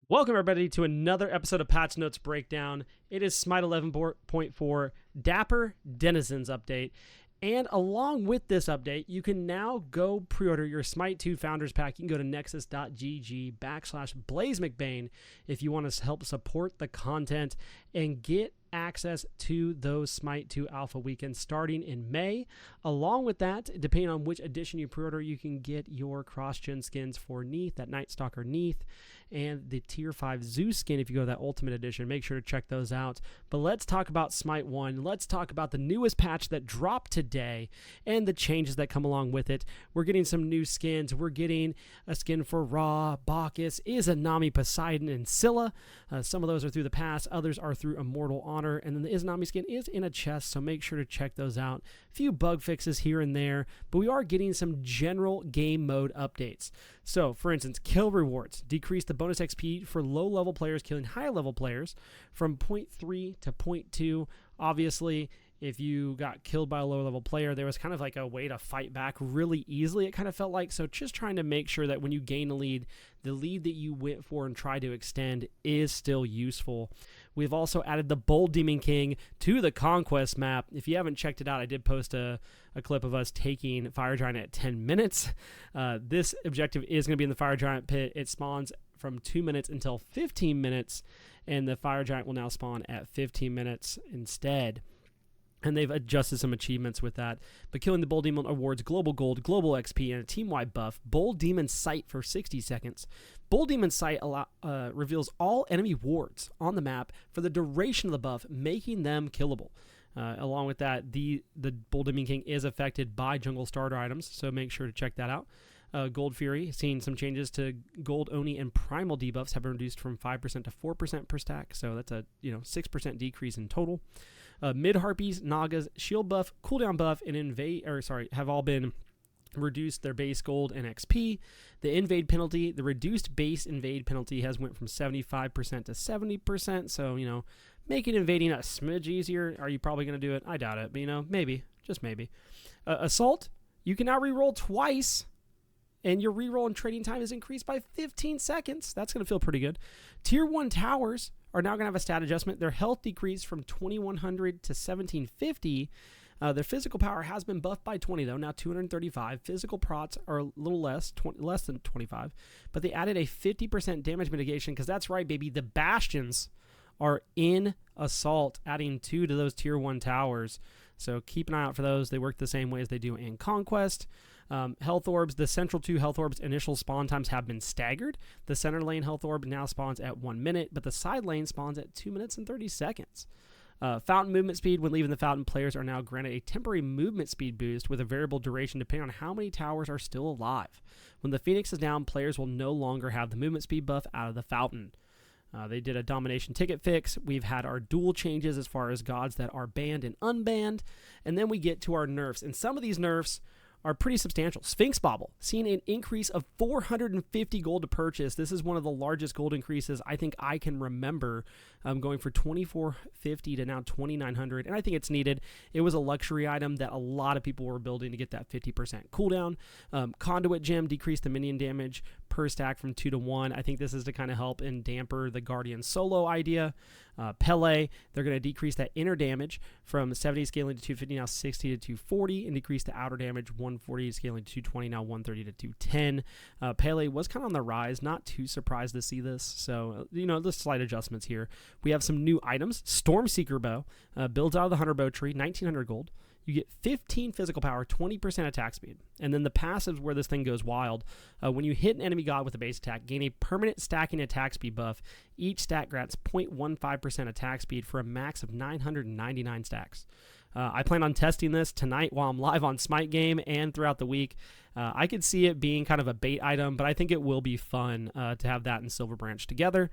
Welcome, everybody, to another episode of Patch Notes Breakdown. It is Smite 11.4 Dapper Denizens update. And along with this update, you can now go pre-order your Smite 2 Founders Pack. You can go to nexus.gg/BlazeMcBain if you want to help support the content and get access to those Smite 2 Alpha weekends starting in May. Along with that, depending on which edition you pre-order, you can get your cross-gen skins for Neath, that Night Stalker Neath, and the Tier 5 Zeus skin if you go to that Ultimate Edition. Make sure to check those out. But let's talk about Smite 1. Let's talk about the newest patch that dropped today and the changes that come along with it. We're getting some new skins. We're getting a skin for Ra, Bacchus, Izanami, Poseidon, and Scylla. Some of those are through the pass. Others are through Immortal Honor. And then the Izanami skin is in a chest, so make sure to check those out. A few bug fixes here and there, but we are getting some general game mode updates. So, for instance, kill rewards decrease the bonus XP for low-level players killing high-level players from 0.3 to 0.2. Obviously, if you got killed by a low-level player, there was kind of like a way to fight back really easily, it kind of felt like. So just trying to make sure that when you gain a lead, the lead that you went for and try to extend is still useful. We've also added the Bold Demon King to the Conquest map. If you haven't checked it out, I did post a clip of us taking Fire Giant at 10 minutes. This objective is going to be in the Fire Giant pit. It spawns from 2 minutes until 15 minutes, and the Fire Giant will now spawn at 15 minutes instead. And they've adjusted some achievements with that. But killing the Bold Demon awards global gold, global XP, and a team-wide buff. Bold Demon Sight for 60 seconds. Bold Demon Sight reveals all enemy wards on the map for the duration of the buff, making them killable. Along with that, the Bold Demon King is affected by jungle starter items, so make sure to check that out. Gold Fury, seeing some changes to Gold Oni and Primal debuffs have been reduced from 5% to 4% per stack, so that's a 6% decrease in total. Mid Harpies, Nagas, shield buff, cooldown buff, and have all been reduced their base gold and XP. The invade penalty, the reduced base invade penalty has went from 75% to 70%, so making invading a smidge easier. Are you probably going to do it? I doubt it, but maybe, just maybe. Assault, you can now reroll twice, and your reroll and trading time is increased by 15 seconds. That's going to feel pretty good. Tier 1 towers are now going to have a stat adjustment. Their health decreased from 2100 to 1750. Their physical power has been buffed by 20, though, now 235. Physical prots are a little less than 25, but they added a 50% damage mitigation, because that's right, baby. The Bastions are in Assault, adding 2 to those Tier 1 towers. So keep an eye out for those. They work the same way as they do in Conquest. Health orbs, the central 2 health orbs initial spawn times have been staggered. The center lane health orb now spawns at 1 minute, but the side lane spawns at 2 minutes and 30 seconds. Fountain movement speed, when leaving the fountain, players are now granted a temporary movement speed boost with a variable duration depending on how many towers are still alive. When the Phoenix is down, players will no longer have the movement speed buff out of the fountain. They did a domination ticket fix. We've had our dual changes as far as gods that are banned and unbanned. And then we get to our nerfs. And some of these nerfs are pretty substantial. Sphinx Bauble, seeing an increase of 450 gold to purchase. This is one of the largest gold increases I think I can remember, going for 2450 to now 2900, and I think it's needed. It was a luxury item that a lot of people were building to get that 50% cooldown. Conduit Gem decreased the minion damage per stack from 2 to 1. I think this is to kind of help and damper the Guardian solo idea. Pele, they're going to decrease that inner damage from 70 scaling to 250, now 60 to 240, and decrease the outer damage 140 scaling to 220, now 130 to 210. Pele was kind of on the rise, not too surprised to see this, so the slight adjustments here. We have some new items. Stormseeker Bow builds out of the Hunter Bow tree, 1900 gold. You get 15 physical power, 20% attack speed. And then the passives where this thing goes wild. When you hit an enemy god with a base attack, gain a permanent stacking attack speed buff. Each stack grants 0.15% attack speed for a max of 999 stacks. I plan on testing this tonight while I'm live on Smite Game and throughout the week. I could see it being kind of a bait item, but I think it will be fun to have that and Silver Branch together.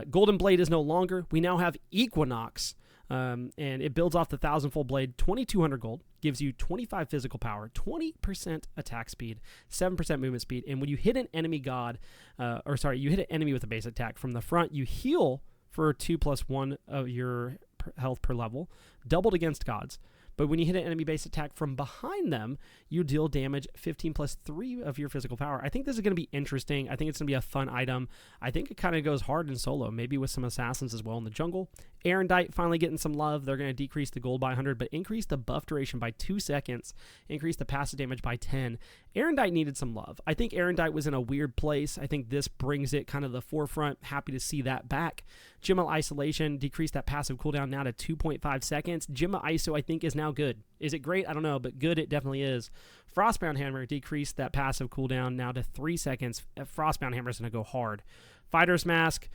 Golden Blade is no longer. We now have Equinox. And it builds off the 1,000-fold blade, 2,200 gold, gives you 25 physical power, 20% attack speed, 7% movement speed, and when you hit an enemy you hit an enemy with a base attack from the front, you heal for 2+1 of your health per level, doubled against gods. But when you hit an enemy base attack from behind them, you deal damage 15 plus 3 of your physical power. I think this is going to be interesting. I think it's going to be a fun item. I think it kind of goes hard in solo, maybe with some assassins as well in the jungle. Erendite finally getting some love. They're going to decrease the gold by 100, but increase the buff duration by 2 seconds, increase the passive damage by 10. Erendite needed some love. I think Erendite was in a weird place. I think this brings it kind of the forefront. Happy to see that back. Gemma Isolation, decrease that passive cooldown now to 2.5 seconds. Gemma ISO, I think, is now good. Is it great? I don't know, but good it definitely is. Frostbound Hammer, decreased that passive cooldown now to 3 seconds. Frostbound Hammer is going to go hard. Fighter's Mask,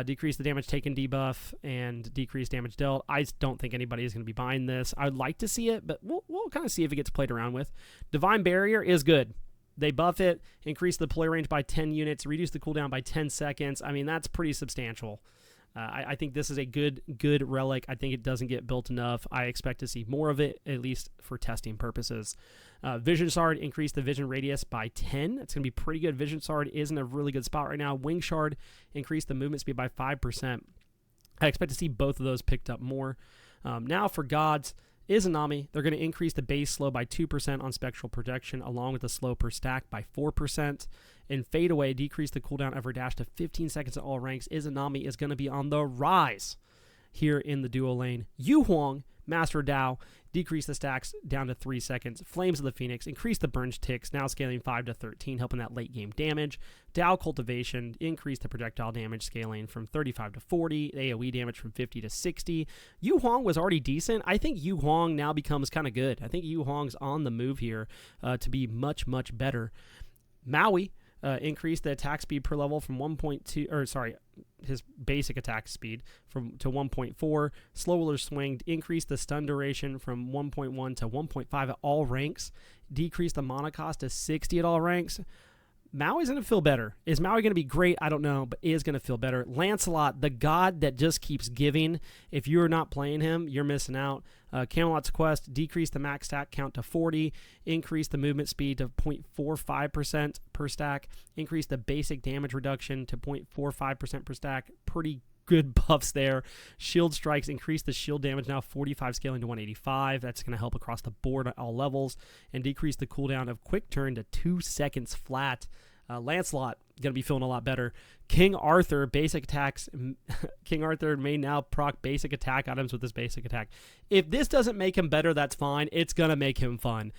decrease the damage taken debuff and decrease damage dealt. I don't think anybody is going to be buying this. I'd like to see it, but we'll kind of see if it gets played around with. Divine Barrier is good. They buff it, increase the play range by 10 units, reduce the cooldown by 10 seconds. I mean, that's pretty substantial. I think this is a good relic. I think it doesn't get built enough. I expect to see more of it, at least for testing purposes. Vision Shard, increase the vision radius by 10. It's going to be pretty good. Vision Shard is in a really good spot right now. Wing Shard, increase the movement speed by 5%. I expect to see both of those picked up more. Now for gods, Izanami, they're going to increase the base slow by 2% on spectral protection, along with the slow per stack by 4%. And Fade Away, decrease the cooldown of her dash to 15 seconds at all ranks. Izanami is going to be on the rise here in the duo lane. Yu Huang, Master Dao, decrease the stacks down to 3 seconds. Flames of the Phoenix, increase the burn ticks, now scaling 5 to 13, helping that late game damage. Dao Cultivation, increase the projectile damage scaling from 35 to 40, AoE damage from 50 to 60. Yu Huang was already decent. I think Yu Huang now becomes kind of good. I think Yu Huang's on the move here to be much, much better. Maui, increase the attack speed per level from 1.2, or sorry, his basic attack speed to 1.4. Slow Wheeler Swing, increase the stun duration from 1.1 to 1.5 at all ranks. Decrease the mana cost to 60 at all ranks. Maui's going to feel better. Is Maui going to be great? I don't know, but is going to feel better. Lancelot, the god that just keeps giving. If you're not playing him, you're missing out. Camelot's Quest, decrease the max stack count to 40, increase the movement speed to 0.45% per stack, increase the basic damage reduction to 0.45% per stack. Pretty good buffs there. Shield Strikes, increase the shield damage now 45 scaling to 185. That's going to help across the board at all levels, and decrease the cooldown of Quick Turn to 2 seconds flat. Lancelot going to be feeling a lot better. King Arthur, basic attacks. King Arthur may now proc basic attack items with this basic attack. If this doesn't make him better, that's fine. It's going to make him fun.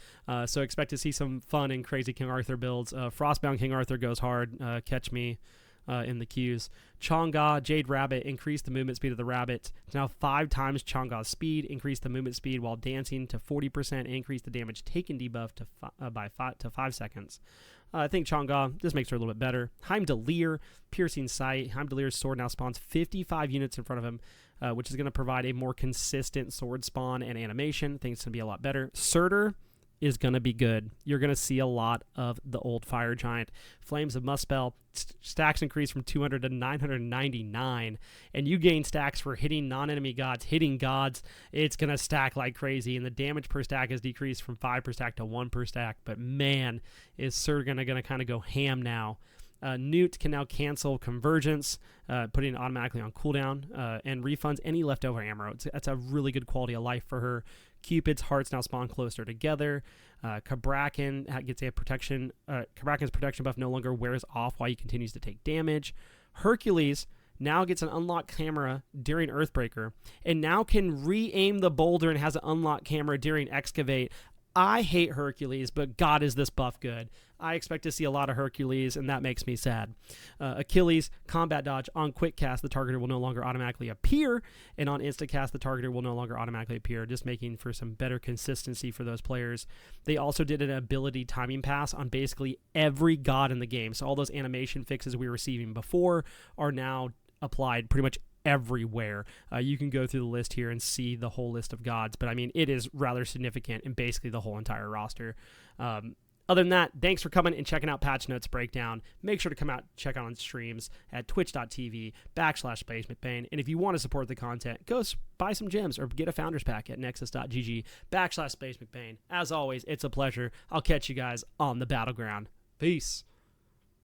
So expect to see some fun and crazy King Arthur builds. Frostbound King Arthur goes hard. Catch me in the queues. Chang'e, Jade Rabbit, increase the movement speed of the rabbit. It's now 5 times Chang'e's speed. Increase the movement speed while dancing to 40%. Increase the damage taken debuff to 5 seconds. I think Chang'e, this makes her a little bit better. Heimdallr, Piercing Sight. Heimdallr's sword now spawns 55 units in front of him, which is going to provide a more consistent sword spawn and animation. I think it's going to be a lot better. Surtr is going to be good. You're going to see a lot of the old fire giant. Flames of Muspel, stacks increase from 200 to 999, and you gain stacks for hitting non-enemy gods. Hitting gods, it's going to stack like crazy, and the damage per stack is decreased from 5 per stack to 1 per stack, but man, is Surtr going to kind of go ham now. Newt can now cancel Convergence, putting it automatically on cooldown, and refunds any leftover ammo. That's a really good quality of life for her. Cupid's hearts now spawn closer together. Kabrakan gets a protection. Kabrakan's protection buff no longer wears off while he continues to take damage. Hercules now gets an unlocked camera during Earthbreaker, and now can re-aim the boulder and has an unlocked camera during Excavate. I hate Hercules, but God, is this buff good. I expect to see a lot of Hercules, and that makes me sad. Achilles, combat dodge. On quick cast, the targeter will no longer automatically appear, and on instant cast, the targeter will no longer automatically appear, just making for some better consistency for those players. They also did an ability timing pass on basically every god in the game, so all those animation fixes we were receiving before are now applied pretty much everywhere. You can go through the list here and see the whole list of gods, but I mean, it is rather significant in basically the whole entire roster. Other than that, thanks for coming and checking out Patch Notes Breakdown. Make sure to come out, check out on streams at twitch.tv/SpaceMcBain. And if you want to support the content, go buy some gems or get a founders pack at nexus.gg/SpaceMcBain. As always, it's a pleasure. I'll catch you guys on the battleground. Peace.